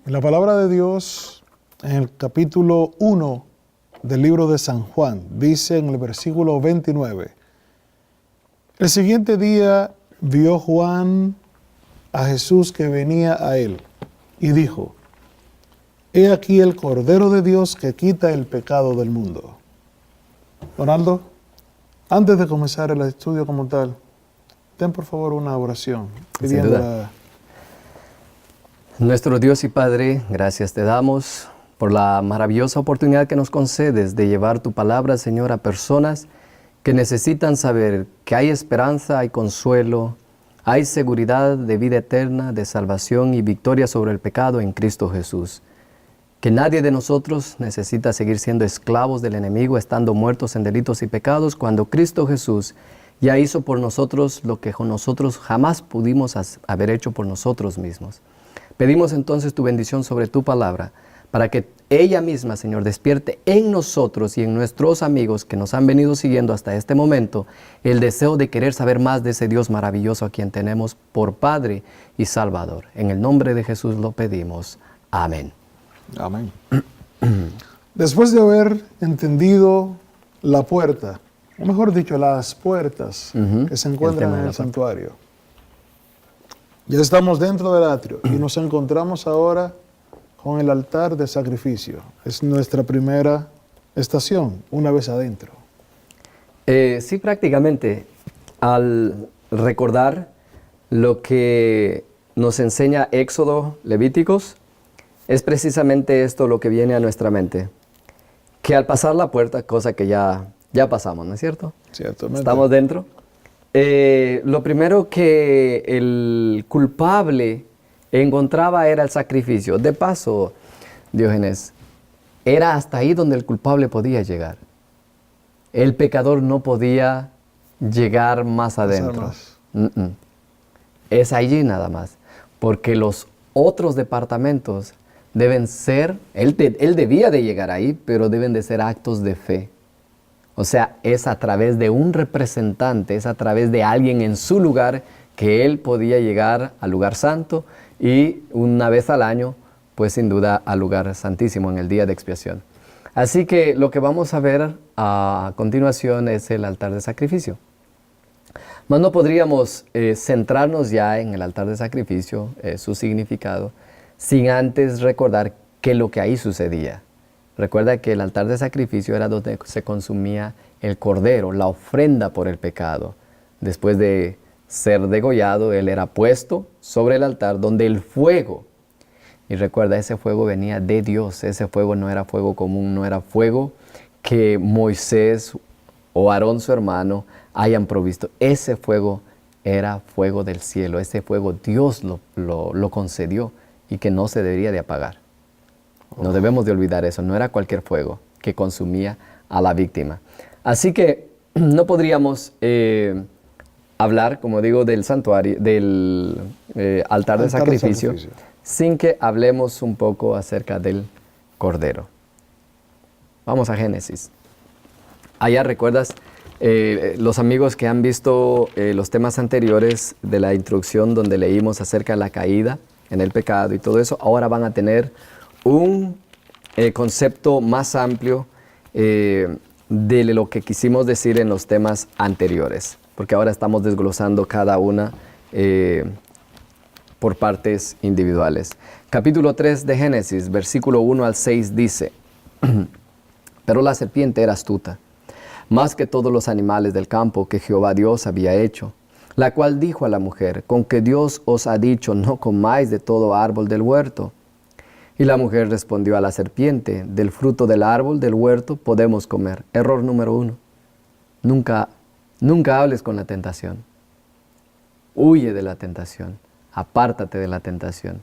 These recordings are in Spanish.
En la palabra de Dios, en el capítulo 1 del libro de San Juan, dice en el versículo 29, el siguiente día vio Juan a Jesús que venía a él y dijo, he aquí el Cordero de Dios que quita el pecado del mundo. Donaldo, antes de comenzar el estudio como tal, ten por favor una oración pidiendo. Nuestro Dios y Padre, gracias te damos por la maravillosa oportunidad que nos concedes de llevar tu palabra, Señor, a personas que necesitan saber que hay esperanza, hay consuelo, hay seguridad de vida eterna, de salvación y victoria sobre el pecado en Cristo Jesús. Que nadie de nosotros necesita seguir siendo esclavos del enemigo, estando muertos en delitos y pecados, cuando Cristo Jesús ya hizo por nosotros lo que nosotros jamás pudimos haber hecho por nosotros mismos. Pedimos entonces tu bendición sobre tu palabra, para que ella misma, Señor, despierte en nosotros y en nuestros amigos que nos han venido siguiendo hasta este momento, el deseo de querer saber más de ese Dios maravilloso a quien tenemos por Padre y Salvador. En el nombre de Jesús lo pedimos. Amén. Amén. Después de haber entendido la puerta, o mejor dicho, las puertas que se encuentran en el santuario, ya estamos dentro del atrio y nos encontramos ahora con el altar de sacrificio. Es nuestra primera estación, una vez adentro. Sí, prácticamente, al recordar lo que nos enseña Éxodo, Levíticos, es precisamente esto lo que viene a nuestra mente. Que al pasar la puerta, cosa que ya pasamos, ¿no es cierto? Ciertamente. Estamos dentro. Lo primero que el culpable encontraba era el sacrificio. De paso, Diógenes, era hasta ahí donde el culpable podía llegar. El pecador no podía llegar más adentro. Es allí nada más. Porque los otros departamentos deben ser, él debía de llegar ahí, pero deben de ser actos de fe. O sea, es a través de un representante, es a través de alguien en su lugar que él podía llegar al lugar santo y una vez al año, pues sin duda al lugar santísimo en el día de expiación. Así que lo que vamos a ver a continuación es el altar de sacrificio. Mas no podríamos centrarnos ya en el altar de sacrificio, su significado, sin antes recordar qué es lo que ahí sucedía. Recuerda que el altar de sacrificio era donde se consumía el cordero, la ofrenda por el pecado. Después de ser degollado, él era puesto sobre el altar donde el fuego, y recuerda, ese fuego venía de Dios, ese fuego no era fuego común, no era fuego que Moisés o Aarón su hermano hayan provisto. Ese fuego era fuego del cielo, ese fuego Dios lo concedió y que no se debería de apagar. No debemos de olvidar eso, no era cualquier fuego que consumía a la víctima. Así que no podríamos hablar, como digo, del santuario, del altar de sacrificio, sin que hablemos un poco acerca del Cordero. Vamos a Génesis. Allá recuerdas, los amigos que han visto los temas anteriores de la introducción donde leímos acerca de la caída en el pecado y todo eso, ahora van a tener un concepto más amplio de lo que quisimos decir en los temas anteriores, porque ahora estamos desglosando cada una por partes individuales. Capítulo 3 de Génesis, versículo 1 al 6 dice, pero la serpiente era astuta, más que todos los animales del campo que Jehová Dios había hecho, la cual dijo a la mujer, con que Dios os ha dicho, no comáis de todo árbol del huerto. Y la mujer respondió a la serpiente, del fruto del árbol del huerto podemos comer. Error número 1. Nunca hables con la tentación. Huye de la tentación. Apártate de la tentación.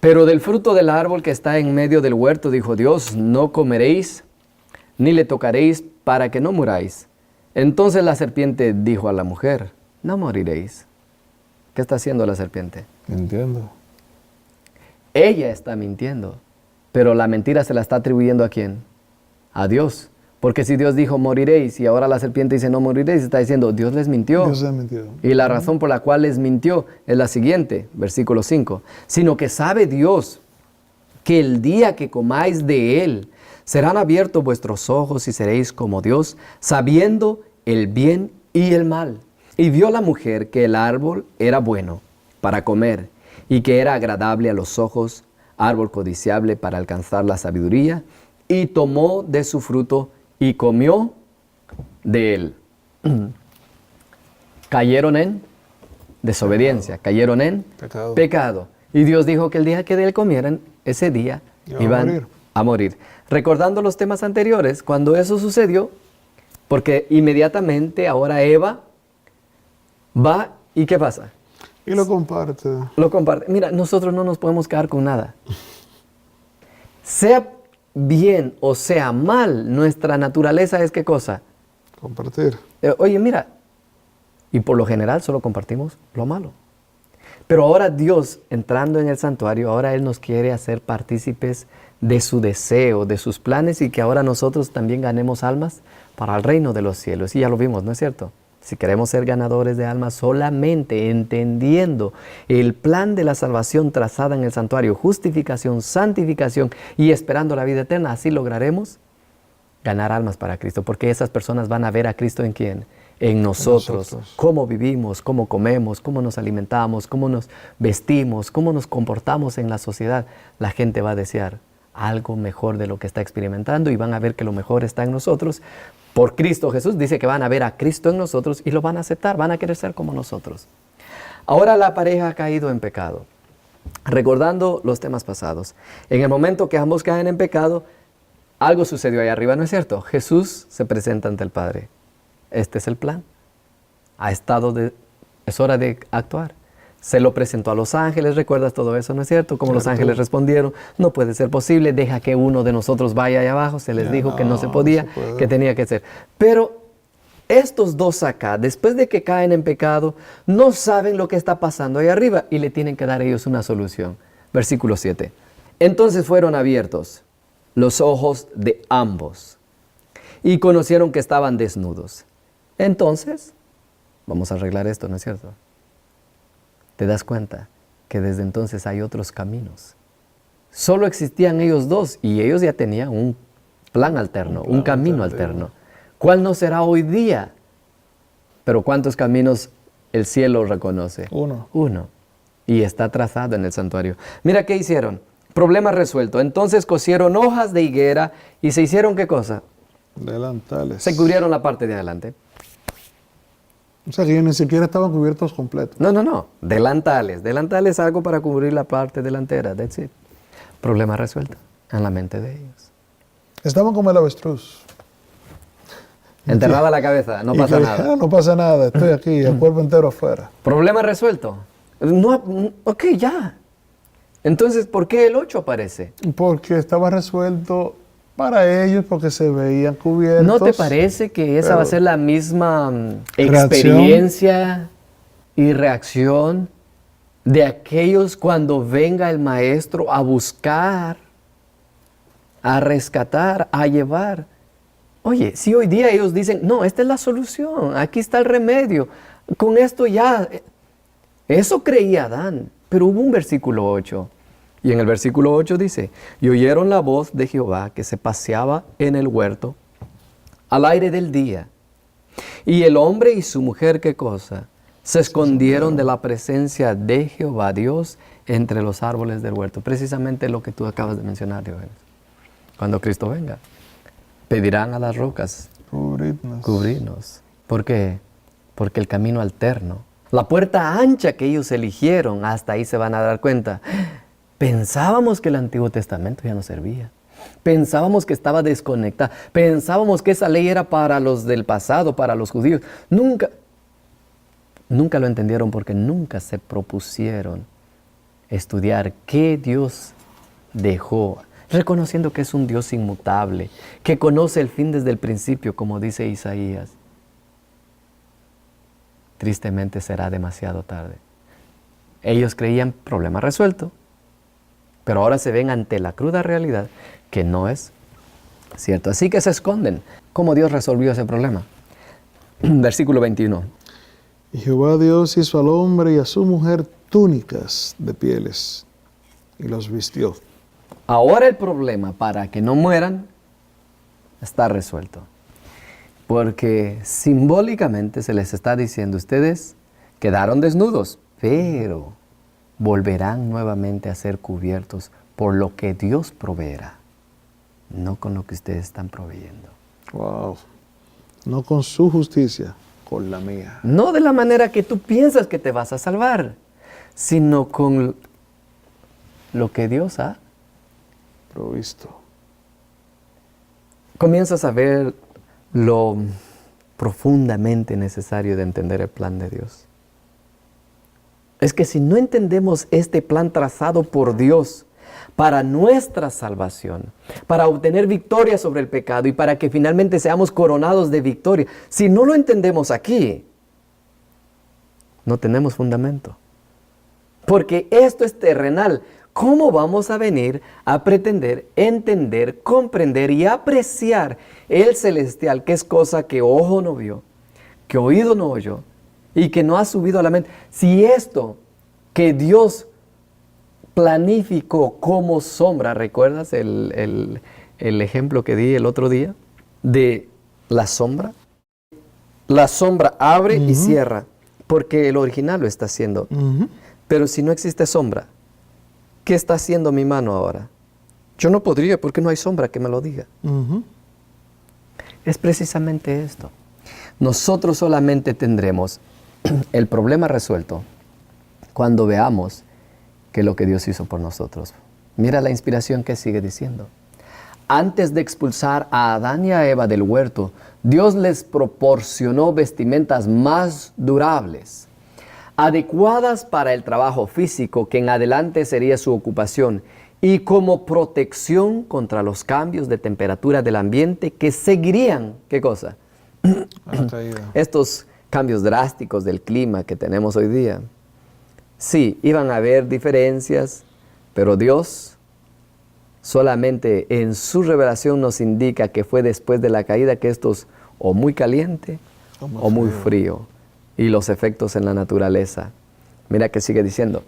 Pero del fruto del árbol que está en medio del huerto, dijo Dios, no comeréis, ni le tocaréis para que no muráis. Entonces la serpiente dijo a la mujer, no moriréis. ¿Qué está haciendo la serpiente? Entiendo. Ella está mintiendo, pero la mentira se la está atribuyendo ¿a quién? A Dios, Porque si Dios dijo moriréis y ahora la serpiente dice no moriréis, está diciendo Dios les mintió. Dios ha mentido. Y la razón por la cual les mintió es la siguiente, versículo 5. Sino que sabe Dios que el día que comáis de él, serán abiertos vuestros ojos y seréis como Dios, sabiendo el bien y el mal. Y vio la mujer que el árbol era bueno para comer y que era agradable a los ojos, árbol codiciable para alcanzar la sabiduría, y tomó de su fruto y comió de él. Cayeron en desobediencia, cayeron en pecado. Y Dios dijo que el día que de él comieran, ese día iban a morir. Recordando los temas anteriores, cuando eso sucedió, porque inmediatamente ahora Eva va y ¿qué pasa? Y lo comparte. Lo comparte. Mira, nosotros no nos podemos quedar con nada. Sea bien o sea mal, nuestra naturaleza es ¿qué cosa? Compartir. Oye, mira, y por lo general solo compartimos lo malo. Pero ahora Dios, entrando en el santuario, ahora Él nos quiere hacer partícipes de su deseo, de sus planes, y que ahora nosotros también ganemos almas para el reino de los cielos. Y ya lo vimos, ¿no es cierto? Si queremos ser ganadores de almas, solamente entendiendo el plan de la salvación trazada en el santuario, justificación, santificación y esperando la vida eterna, así lograremos ganar almas para Cristo, porque esas personas van a ver a Cristo ¿en quién? En nosotros. Cómo vivimos, cómo comemos, cómo nos alimentamos, cómo nos vestimos, cómo nos comportamos en la sociedad. La gente va a desear algo mejor de lo que está experimentando y van a ver que lo mejor está en nosotros. Por Cristo Jesús dice que van a ver a Cristo en nosotros y lo van a aceptar, van a querer ser como nosotros. Ahora la pareja ha caído en pecado. Recordando los temas pasados, en el momento que ambos caen en pecado, algo sucedió ahí arriba, ¿no es cierto? Jesús se presenta ante el Padre. Este es el plan. Es hora de actuar. Se lo presentó a los ángeles, ¿recuerdas todo eso, no es cierto? Como los ángeles respondieron, no puede ser posible, deja que uno de nosotros vaya allá abajo. Se les dijo que no se podía, que tenía que ser. Pero estos dos acá, después de que caen en pecado, no saben lo que está pasando ahí arriba y le tienen que dar a ellos una solución. Versículo 7. Entonces fueron abiertos los ojos de ambos y conocieron que estaban desnudos. Entonces, vamos a arreglar esto, ¿no es cierto? Te das cuenta que desde entonces hay otros caminos. Solo existían ellos dos y ellos ya tenían un plan alterno, un camino alterno. ¿Cuál no será hoy día? Pero ¿cuántos caminos el cielo reconoce? Uno. Y está trazado en el santuario. Mira qué hicieron. Problema resuelto. Entonces cosieron hojas de higuera y se hicieron ¿qué cosa? Delantales. Se cubrieron la parte de adelante. O sea, que ellos ni siquiera estaban cubiertos completos. No. Delantales. Delantales, algo para cubrir la parte delantera. That's it. Problema resuelto en la mente de ellos. Estaban como el avestruz. Enterrada la cabeza, no pasa nada. No pasa nada, estoy aquí, el cuerpo entero afuera. Problema resuelto. No, ok, ya. Entonces, ¿por qué el 8 aparece? Porque estaba resuelto para ellos, porque se veían cubiertos. ¿No te parece que esa va a ser la misma experiencia y reacción de aquellos cuando venga el maestro a buscar, a rescatar, a llevar? Oye, si hoy día ellos dicen, no, esta es la solución, aquí está el remedio, con esto ya, eso creía Adán, pero hubo un versículo 8, y en el versículo 8 dice, y oyeron la voz de Jehová que se paseaba en el huerto al aire del día, y el hombre y su mujer, ¿qué cosa? Se escondieron de la presencia de Jehová Dios entre los árboles del huerto, precisamente lo que tú acabas de mencionar, Diógenes. Cuando Cristo venga, pedirán a las rocas cubrirnos. ¿Por qué? Porque el camino alterno, la puerta ancha que ellos eligieron, hasta ahí se van a dar cuenta. Pensábamos que el Antiguo Testamento ya no servía. Pensábamos que estaba desconectado. Pensábamos que esa ley era para los del pasado, para los judíos. Nunca lo entendieron porque nunca se propusieron estudiar qué Dios dejó, reconociendo que es un Dios inmutable, que conoce el fin desde el principio, como dice Isaías. Tristemente será demasiado tarde. Ellos creían problema resuelto, pero ahora se ven ante la cruda realidad que no es ¿cierto? Así que se esconden. ¿Cómo Dios resolvió ese problema? Versículo 21. Y Jehová Dios hizo al hombre y a su mujer túnicas de pieles y los vistió. Ahora el problema para que no mueran está resuelto. Porque simbólicamente se les está diciendo, ustedes quedaron desnudos, pero volverán nuevamente a ser cubiertos por lo que Dios proveerá, no con lo que ustedes están proveyendo. Wow. No con su justicia, con la mía. No de la manera que tú piensas que te vas a salvar, sino con lo que Dios ha Provisto. comienzas a ver lo profundamente necesario de entender el plan de Dios. Es que si no entendemos este plan trazado por Dios para nuestra salvación, para obtener victoria sobre el pecado y para que finalmente seamos coronados de victoria, si no lo entendemos aquí, no tenemos fundamento. Porque esto es terrenal. ¿Cómo vamos a venir a pretender entender, comprender y apreciar el celestial, que es cosa que ojo no vio, que oído no oyó y que no ha subido a la mente? Si esto que Dios planificó como sombra, ¿recuerdas el ejemplo que di el otro día de la sombra? La sombra abre y cierra, porque el original lo está haciendo. Pero si no existe sombra, ¿qué está haciendo mi mano ahora? Yo no podría porque no hay sombra que me lo diga. Es precisamente esto. Nosotros solamente tendremos el problema resuelto cuando veamos que lo que Dios hizo por nosotros. Mira la inspiración que sigue diciendo. Antes de expulsar a Adán y a Eva del huerto, Dios les proporcionó vestimentas más durables, adecuadas para el trabajo físico que en adelante sería su ocupación y como protección contra los cambios de temperatura del ambiente que seguirían, ¿qué cosa? Estos cambios drásticos del clima que tenemos hoy día. Sí, iban a haber diferencias, pero Dios solamente en su revelación nos indica que fue después de la caída que estos o muy caliente o muy frío. Y los efectos en la naturaleza. Mira que sigue diciendo.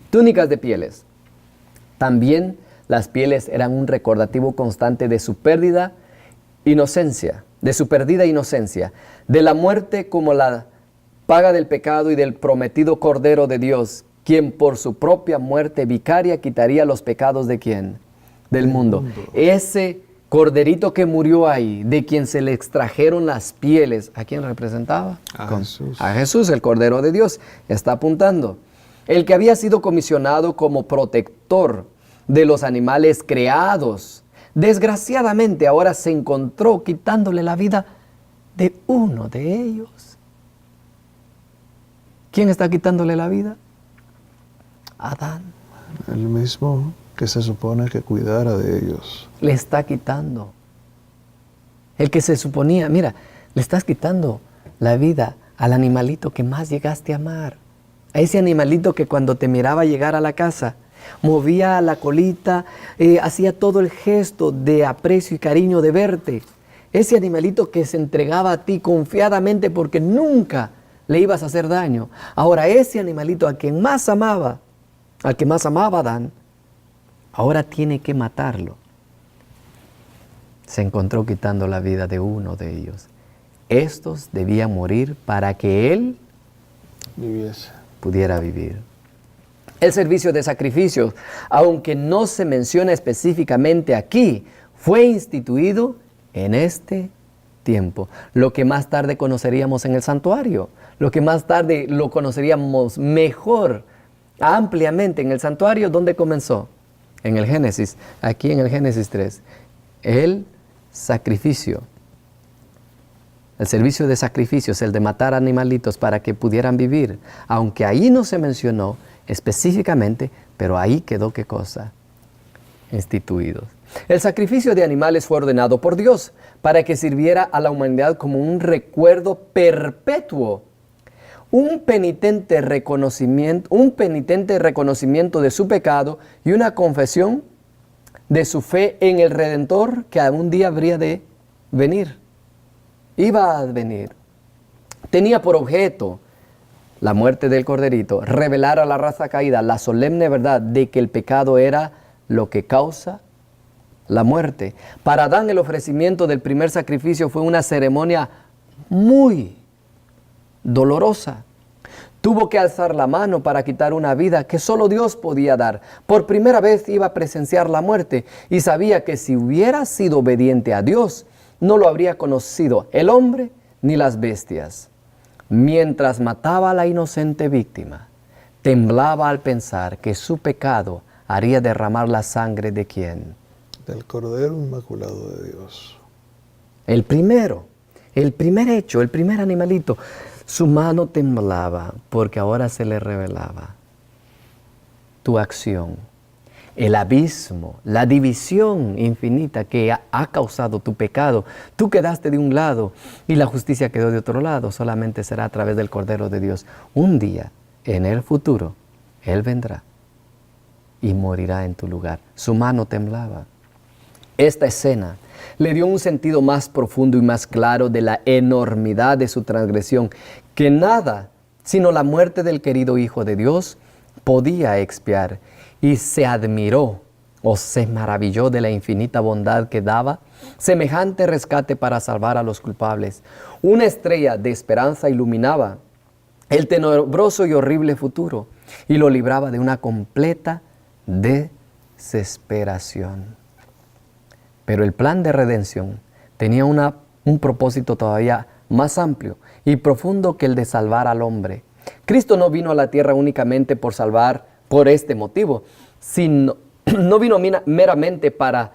Túnicas de pieles. También las pieles eran un recordativo constante de su perdida inocencia, de su perdida inocencia, de la muerte como la paga del pecado y del prometido Cordero de Dios, quien por su propia muerte vicaria quitaría los pecados ¿de quién? Del mundo. Ese corderito que murió ahí, de quien se le extrajeron las pieles, ¿a quién representaba? Jesús. A Jesús, el Cordero de Dios, está apuntando. El que había sido comisionado como protector de los animales creados, desgraciadamente ahora se encontró quitándole la vida de uno de ellos. ¿Quién está quitándole la vida? Adán. El mismo que se supone que cuidara de ellos. Le está quitando. El que se suponía, mira, le estás quitando la vida al animalito que más llegaste a amar. A ese animalito que cuando te miraba llegar a la casa, movía la colita, hacía todo el gesto de aprecio y cariño de verte. Ese animalito que se entregaba a ti confiadamente porque nunca le ibas a hacer daño. Ahora ese animalito a quien más amaba, al que más amaba Adán, ahora tiene que matarlo. Se encontró quitando la vida de uno de ellos. Estos debían morir para que él Viviese. pudiera vivir. El servicio de sacrificios, aunque no se menciona específicamente aquí, fue instituido en este tiempo. Lo que más tarde conoceríamos en el santuario, lo que más tarde lo conoceríamos mejor, ampliamente en el santuario. ¿Dónde comenzó? En el Génesis, aquí en el Génesis 3. El sacrificio, el servicio de sacrificios, el de matar animalitos para que pudieran vivir, aunque ahí no se mencionó específicamente, pero ahí quedó ¿qué cosa? Instituidos. El sacrificio de animales fue ordenado por Dios para que sirviera a la humanidad como un recuerdo perpetuo, un penitente reconocimiento de su pecado y una confesión de su fe en el Redentor que algún día habría de venir. Iba a venir. Tenía por objeto la muerte del corderito, revelar a la raza caída la solemne verdad de que el pecado era lo que causa la muerte. Para Adán el ofrecimiento del primer sacrificio fue una ceremonia muy dolorosa. Tuvo que alzar la mano para quitar una vida que solo Dios podía dar. Por primera vez iba a presenciar la muerte y sabía que si hubiera sido obediente a Dios, no lo habría conocido el hombre ni las bestias. Mientras mataba a la inocente víctima, temblaba al pensar que su pecado haría derramar la sangre de ¿quién? Del Cordero Inmaculado de Dios. El primer hecho, el primer animalito. Su mano temblaba porque ahora se le revelaba tu acción, el abismo, la división infinita que ha causado tu pecado. Tú quedaste de un lado y la justicia quedó de otro lado. Solamente será a través del Cordero de Dios. Un día, en el futuro, Él vendrá y morirá en tu lugar. Su mano temblaba. Esta escena le dio un sentido más profundo y más claro de la enormidad de su transgresión, que nada, sino la muerte del querido Hijo de Dios, podía expiar. Y se admiró o se maravilló de la infinita bondad que daba semejante rescate para salvar a los culpables. Una estrella de esperanza iluminaba el tenebroso y horrible futuro y lo libraba de una completa desesperación. Pero el plan de redención tenía un propósito todavía más amplio y profundo que el de salvar al hombre. Cristo no vino a la tierra únicamente por salvar por este motivo, sino no vino meramente para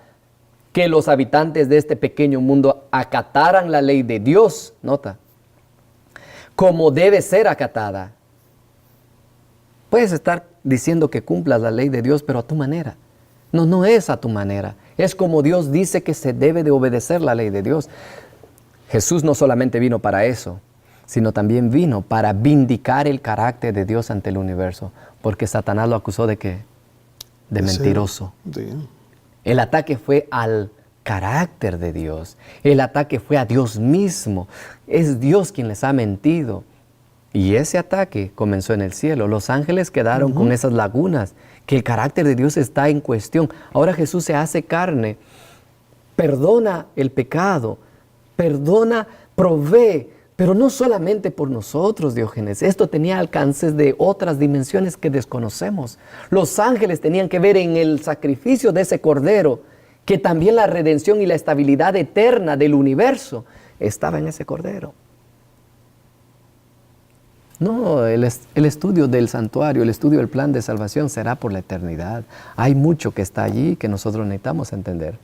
que los habitantes de este pequeño mundo acataran la ley de Dios, nota, como debe ser acatada. Puedes estar diciendo que cumplas la ley de Dios, pero a tu manera. No es a tu manera. Es como Dios dice que se debe de obedecer la ley de Dios. Jesús no solamente vino para eso, sino también vino para vindicar el carácter de Dios ante el universo, porque Satanás lo acusó de ¿qué? De mentiroso. Sí. El ataque fue al carácter de Dios. El ataque fue a Dios mismo. Es Dios quien les ha mentido. Y ese ataque comenzó en el cielo. Los ángeles quedaron con esas lagunas, que el carácter de Dios está en cuestión. Ahora Jesús se hace carne, perdona el pecado, perdona, provee, pero no solamente por nosotros, Diógenes. Esto tenía alcances de otras dimensiones que desconocemos. Los ángeles tenían que ver en el sacrificio de ese cordero que también la redención y la estabilidad eterna del universo estaba en ese cordero. No, el estudio del santuario, el estudio del plan de salvación será por la eternidad. Hay mucho que está allí que nosotros necesitamos entender.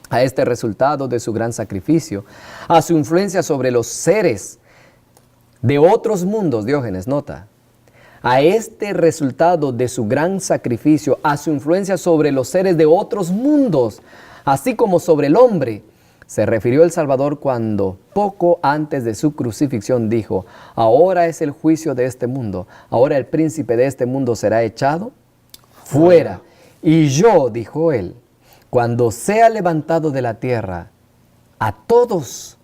A este resultado de su gran sacrificio, a su influencia sobre los seres de otros mundos, Diógenes, nota, a este resultado de su gran sacrificio, a su influencia sobre los seres de otros mundos, así como sobre el hombre, se refirió el Salvador cuando, poco antes de su crucifixión, dijo: ahora es el juicio de este mundo, ahora el príncipe de este mundo será echado fuera. Y yo, dijo él, cuando sea levantado de la tierra, a todos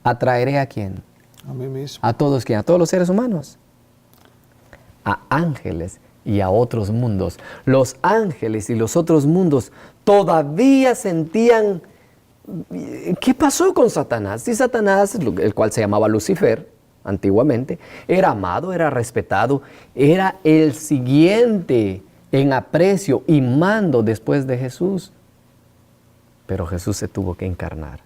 atraeré ¿a quién? A mí mismo. ¿A todos quién? A todos los seres humanos. A ángeles y a otros mundos. Los ángeles y los otros mundos todavía sentían... ¿Qué pasó con Satanás? Si Satanás, el cual se llamaba Lucifer antiguamente, era amado, era respetado, era el siguiente en aprecio y mando después de Jesús. Pero Jesús se tuvo que encarnar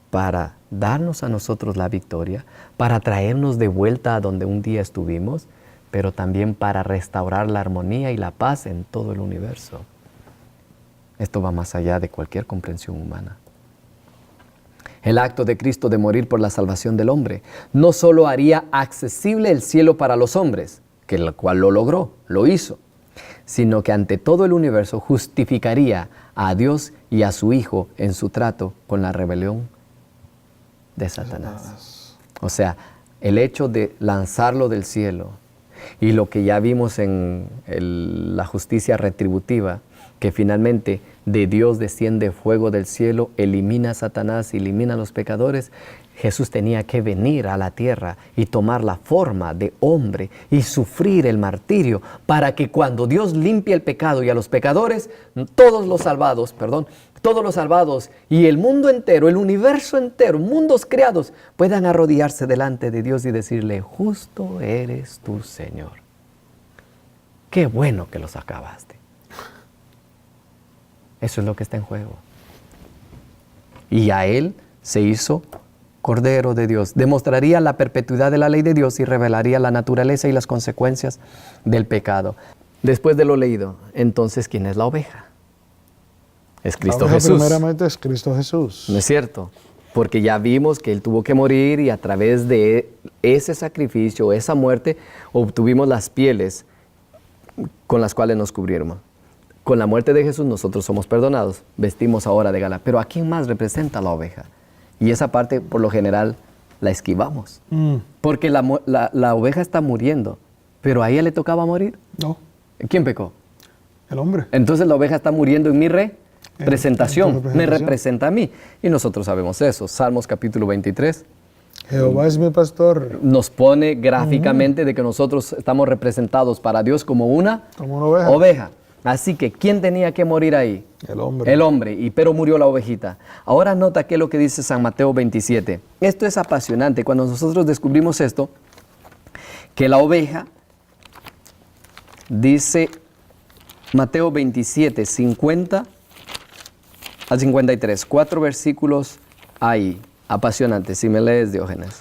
para darnos a nosotros la victoria, para traernos de vuelta a donde un día estuvimos, pero también para restaurar la armonía y la paz en todo el universo. Esto va más allá de cualquier comprensión humana. El acto de Cristo de morir por la salvación del hombre no solo haría accesible el cielo para los hombres, que el cual lo logró, lo hizo, sino que ante todo el universo justificaría a Dios y a su Hijo en su trato con la rebelión de Satanás. O sea, el hecho de lanzarlo del cielo Y lo que ya vimos en la justicia retributiva, que finalmente de Dios desciende fuego del cielo, elimina a Satanás, elimina a los pecadores. Jesús tenía que venir a la tierra y tomar la forma de hombre y sufrir el martirio para que cuando Dios limpie el pecado y a los pecadores, todos los salvados y el mundo entero, el universo entero, mundos creados, puedan arrodillarse delante de Dios y decirle: justo eres tú, Señor. Qué bueno que los acabaste. Eso es lo que está en juego. Y a Él se hizo Cordero de Dios. Demostraría la perpetuidad de la ley de Dios y revelaría la naturaleza y las consecuencias del pecado. Después de lo leído, entonces, ¿quién es la oveja? Es Cristo La oveja Jesús. primeramente es Cristo Jesús. ¿No es cierto? Porque ya vimos que Él tuvo que morir y a través de ese sacrificio, esa muerte, obtuvimos las pieles con las cuales nos cubrieron. Con la muerte de Jesús nosotros somos perdonados, vestimos ahora de gala. Pero ¿a quién más representa la oveja? Y esa parte, por lo general, la esquivamos. Porque la oveja está muriendo, pero a ella le tocaba morir. No, ¿Quién pecó? el hombre. Entonces la oveja está muriendo en mi representación, en tu me representación. representa a mí. Y nosotros sabemos eso. Salmos capítulo 23 Jehová es mi pastor, nos pone gráficamente de que nosotros estamos representados para Dios como una como una oveja. oveja. Así que, ¿quién tenía que morir ahí? El hombre. El hombre, pero murió la ovejita. Ahora nota qué es lo que dice San Mateo 27. Esto es apasionante. Cuando nosotros descubrimos esto, que la oveja, dice Mateo 27, 50 al 53, 4 versículos ahí. Apasionante, si me lees, Diógenes.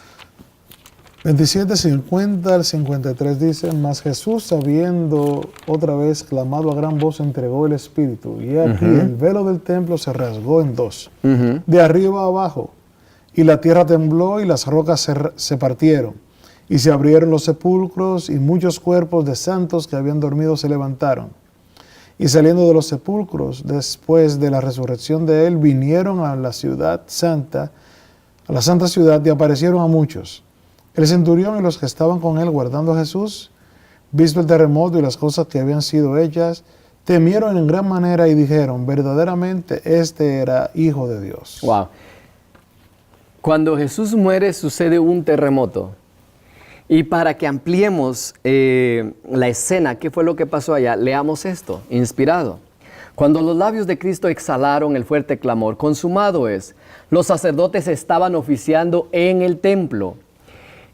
27, 50 al 53 dice: Mas Jesús, habiendo otra vez clamado a gran voz, entregó el Espíritu. Y aquí el velo del templo se rasgó en dos, de arriba a abajo. Y la tierra tembló y las rocas se partieron. Y se abrieron los sepulcros y muchos cuerpos de santos que habían dormido se levantaron. Y saliendo de los sepulcros, después de la resurrección de él, vinieron a la ciudad santa, a la santa ciudad, y aparecieron a muchos. El centurión y los que estaban con él guardando a Jesús, visto el terremoto y las cosas que habían sido hechas, temieron en gran manera y dijeron: verdaderamente este era Hijo de Dios. Wow. Cuando Jesús muere sucede un terremoto. Y para que ampliemos la escena, ¿qué fue lo que pasó allá? Leamos esto, inspirado. Cuando los labios de Cristo exhalaron el fuerte clamor: consumado es, los sacerdotes estaban oficiando en el templo.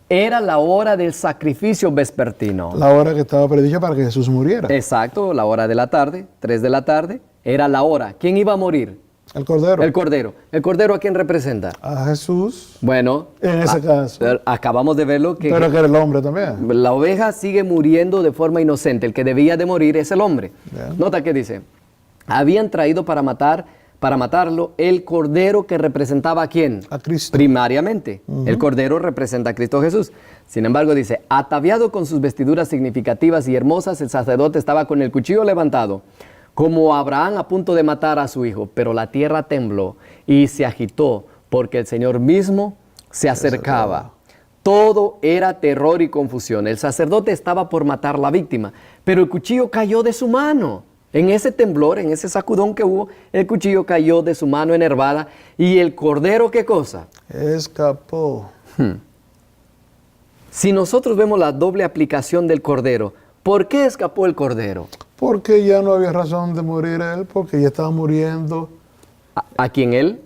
Era la hora del sacrificio vespertino. La hora que estaba predicha para que Jesús muriera. Exacto, la hora de la tarde, 3 de la tarde, era la hora. ¿Quién iba a morir? El Cordero. El Cordero. ¿El Cordero a quién representa? A Jesús, Bueno, en ese caso. acabamos de verlo que Pero que era el hombre también. la oveja sigue muriendo de forma inocente. El que debía de morir es el hombre. Bien. Nota que dice: habían traído para matarlo el Cordero que representaba a quién. A Cristo. Primariamente. El Cordero representa a Cristo Jesús. Sin embargo, dice: ataviado con sus vestiduras significativas y hermosas, el sacerdote estaba con el cuchillo levantado, como Abraham a punto de matar a su hijo. Pero la tierra tembló y se agitó, porque el Señor mismo se acercaba. Todo era terror y confusión. El sacerdote estaba por matar a la víctima, pero el cuchillo cayó de su mano. En ese temblor, en ese sacudón que hubo, el cuchillo cayó de su mano enervada. ¿Y el Cordero qué cosa? Escapó. Si nosotros vemos la doble aplicación del Cordero, ¿por qué escapó el Cordero? Porque ya no había razón de morir él, porque ya estaba muriendo. A quien él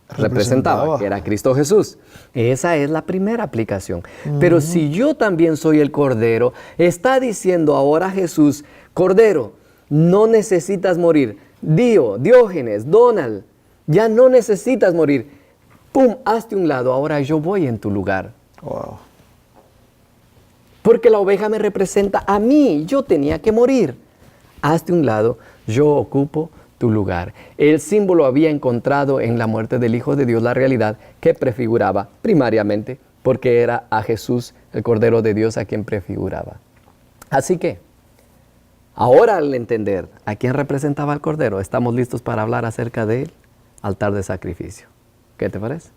representaba, Representaba. que era Cristo Jesús. Esa es la primera aplicación. Pero si yo también soy el Cordero, está diciendo ahora Jesús: Cordero, no necesitas morir. Diógenes, Donald, ya no necesitas morir. ¡Pum! Hazte un lado, ahora yo voy en tu lugar. Wow. Porque la oveja me representa a mí, yo tenía que morir. Hazte un lado, yo ocupo tu lugar. El símbolo había encontrado en la muerte del Hijo de Dios la realidad que prefiguraba primariamente, porque era a Jesús, el Cordero de Dios, a quien prefiguraba. Así que, ahora al entender a quién representaba el Cordero, estamos listos para hablar acerca del altar de sacrificio. ¿Qué te parece?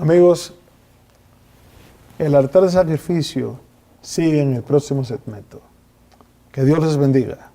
Amigos, el altar de sacrificio sigue en el próximo segmento. Que Dios les bendiga.